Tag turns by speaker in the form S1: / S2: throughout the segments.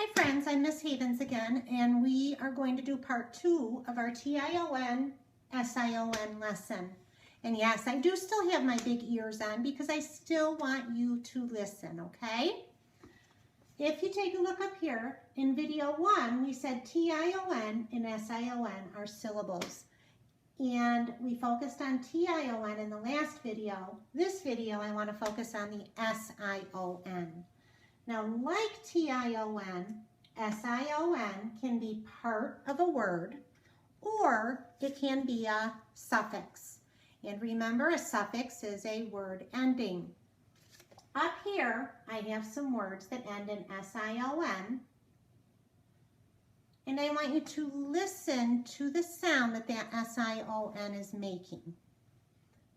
S1: Hi friends, I'm Miss Havens again, and we are going to do part 2 of our tion, sion lesson. And yes, I do still have my big ears on because I still want you to listen, okay? If you take a look up here, in video 1, we said tion and sion are syllables. And we focused on tion in the last video. This video, I want to focus on the sion. Now, like tion, sion can be part of a word, or it can be a suffix. And remember, a suffix is a word ending. Up here, I have some words that end in sion, and I want you to listen to the sound that that sion is making.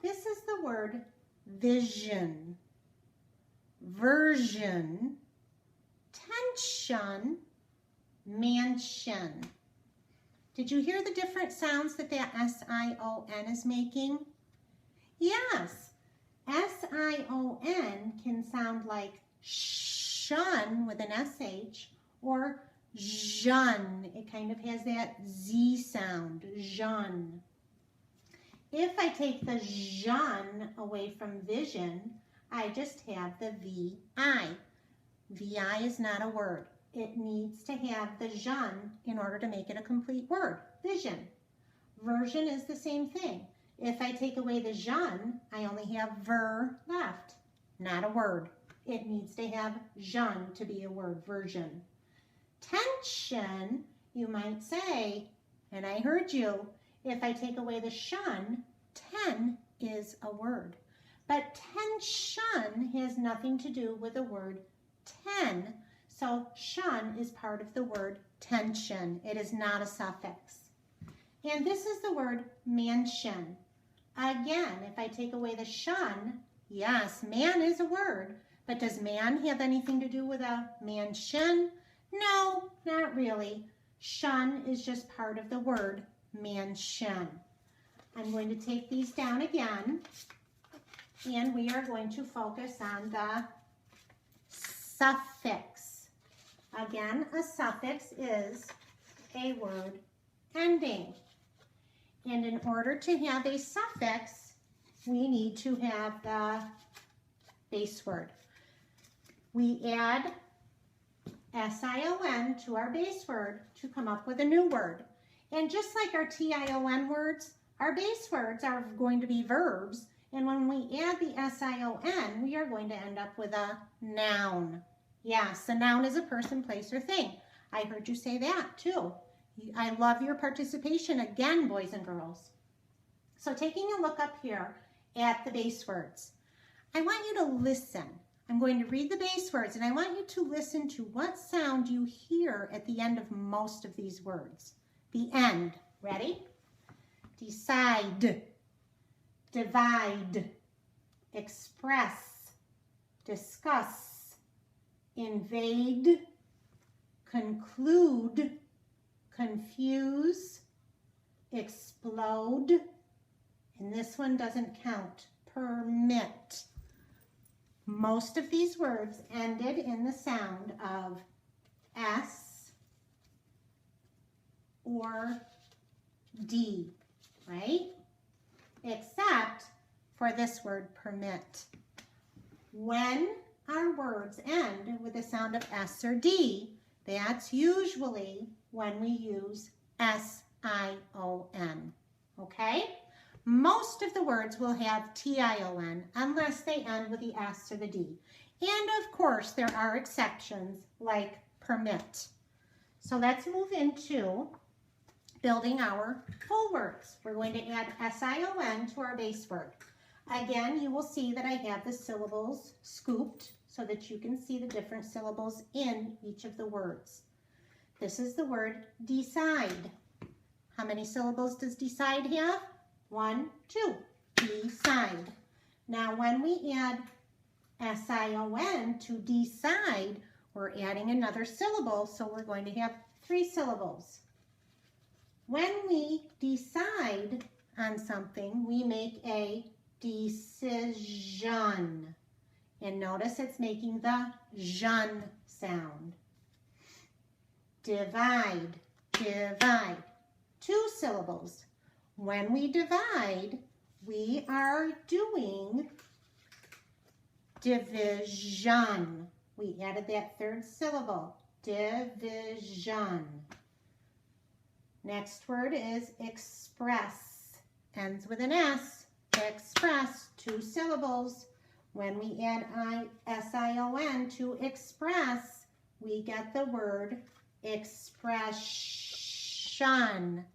S1: This is the word vision, version, tension, mansion. Did you hear the different sounds that that sion is making? Yes, sion can sound like shun with an sh, or jeune. It kind of has that Z sound, jeune. If I take the jeune away from vision, I just have the VI. VI is not a word. It needs to have the jeune in order to make it a complete word, vision. Version is the same thing. If I take away the jeune, I only have ver left, not a word. It needs to have jeune to be a word, version. Tension, you might say, and I heard you, if I take away the shun, ten is a word. But tension has nothing to do with the word ten, so shun is part of the word tension. It is not a suffix. And this is the word mansion. Again, if I take away the shun, yes, man is a word, but does man have anything to do with a mansion? No, not really. Shun is just part of the word mansion. I'm going to take these down again, and we are going to focus on the suffix. Again, a suffix is a word ending. And in order to have a suffix, we need to have the base word. We add sion to our base word to come up with a new word. And just like our tion words, our base words are going to be verbs. And when we add the sion, we are going to end up with a noun. Yes, a noun is a person, place, or thing. I heard you say that too. I love your participation again, boys and girls. So taking a look up here at the base words, I want you to listen. I'm going to read the base words, and I want you to listen to what sound you hear at the end of most of these words. The end. Ready? Decide, divide, express, discuss, invade, conclude, confuse, explode, and this one doesn't count, permit. Most of these words ended in the sound of S or D, right? Except for this word, permit. When our words end with the sound of S or D, that's usually when we use S-I-O-N, okay? Most of the words will have T-I-O-N unless they end with the S or the D. And of course, there are exceptions like permit. So let's move into building our full words. We're going to add S-I-O-N to our base word. Again, you will see that I have the syllables scooped so that you can see the different syllables in each of the words. This is the word decide. How many syllables does decide have? 1, 2. Decide. Now, when we add S-I-O-N to decide, we're adding another syllable, so we're going to have 3 syllables. When we decide on something, we make a decision. And notice it's making the jeune sound. divide, divide. 2 syllables. When we divide, we are doing division. We added that 3rd syllable, division. Next word is express. Ends with an S. Express, 2 syllables. When we add I-S-I-O-N to express, we get the word expression.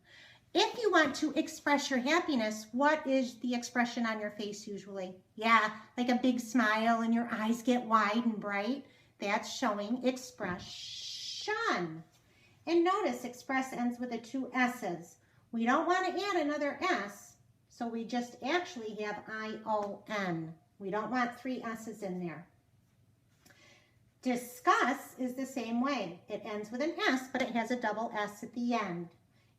S1: If you want to express your happiness, what is the expression on your face usually? Yeah, like a big smile and your eyes get wide and bright. That's showing expression. And notice express ends with the 2 S's. We don't want to add another S, so we just actually have I-O-N. We don't want 3 S's in there. Discuss is the same way. It ends with an S, but it has a double S at the end.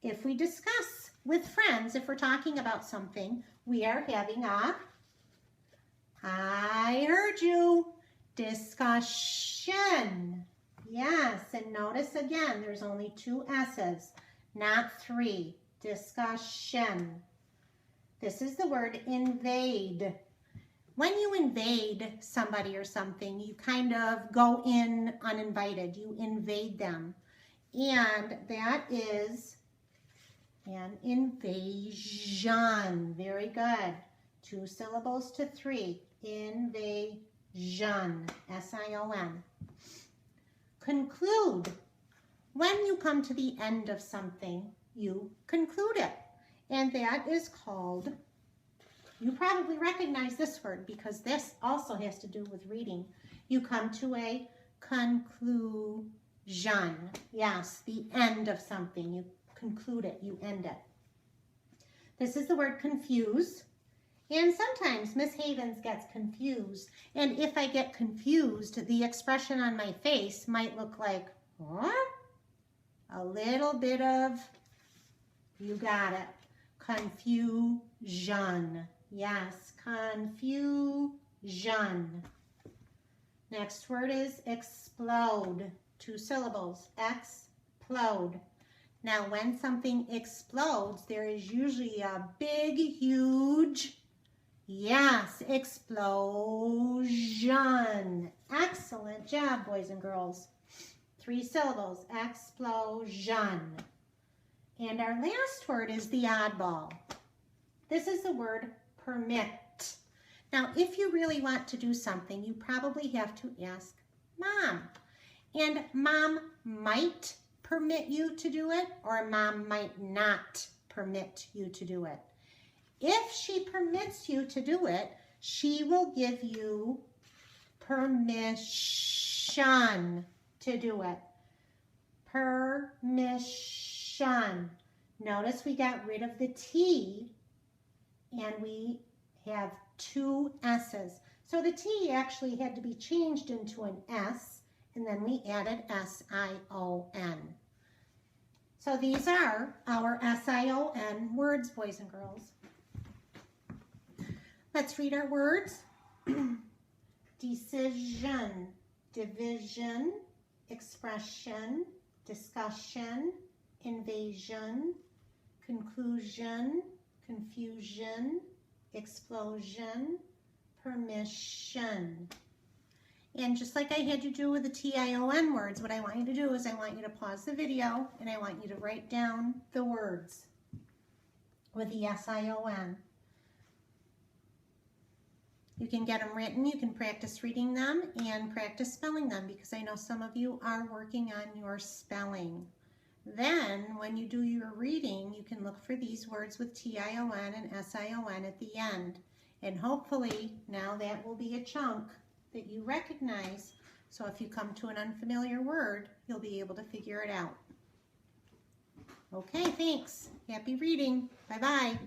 S1: If we discuss with friends, if we're talking about something, we are having a, I heard you, discussion. Yes, and notice again, there's only 2 S's, not 3. Discussion. This is the word invade. When you invade somebody or something, you kind of go in uninvited. You invade them. And that is an invasion. Very good. 2 syllables to 3. Invasion. S-I-O-N. Conclude. When you come to the end of something, you conclude it. And that is called, you probably recognize this word because this also has to do with reading. You come to a conclusion. Yes, the end of something. You conclude it, you end it. This is the word confuse. And sometimes Miss Havens gets confused. And if I get confused, the expression on my face might look like, what? A little bit of, you got it, confusion. Yes, confusion. Next word is explode. 2 syllables, explode. Now, when something explodes, there is usually a big, huge, yes, explosion. Excellent job, boys and girls. 3 syllables, explosion. And our last word is the oddball. This is the word permit. Now, if you really want to do something, you probably have to ask Mom. And Mom might permit you to do it, or Mom might not permit you to do it. If she permits you to do it, she will give you permission to do it. Permission. Notice we got rid of the T and we have 2 S's. So the T actually had to be changed into an S, and then we added S-I-O-N. So these are our S-I-O-N words, boys and girls. Let's read our words. Decision, division, expression, discussion, invasion, conclusion, confusion, explosion, permission. And just like I had you do with the T-I-O-N words, what I want you to do is I want you to pause the video and I want you to write down the words with the S-I-O-N. You can get them written, you can practice reading them and practice spelling them because I know some of you are working on your spelling. Then when you do your reading, you can look for these words with T-I-O-N and S-I-O-N at the end. And hopefully now that will be a chunk that you recognize. So if you come to an unfamiliar word, you'll be able to figure it out. Okay, thanks. Happy reading. Bye-bye.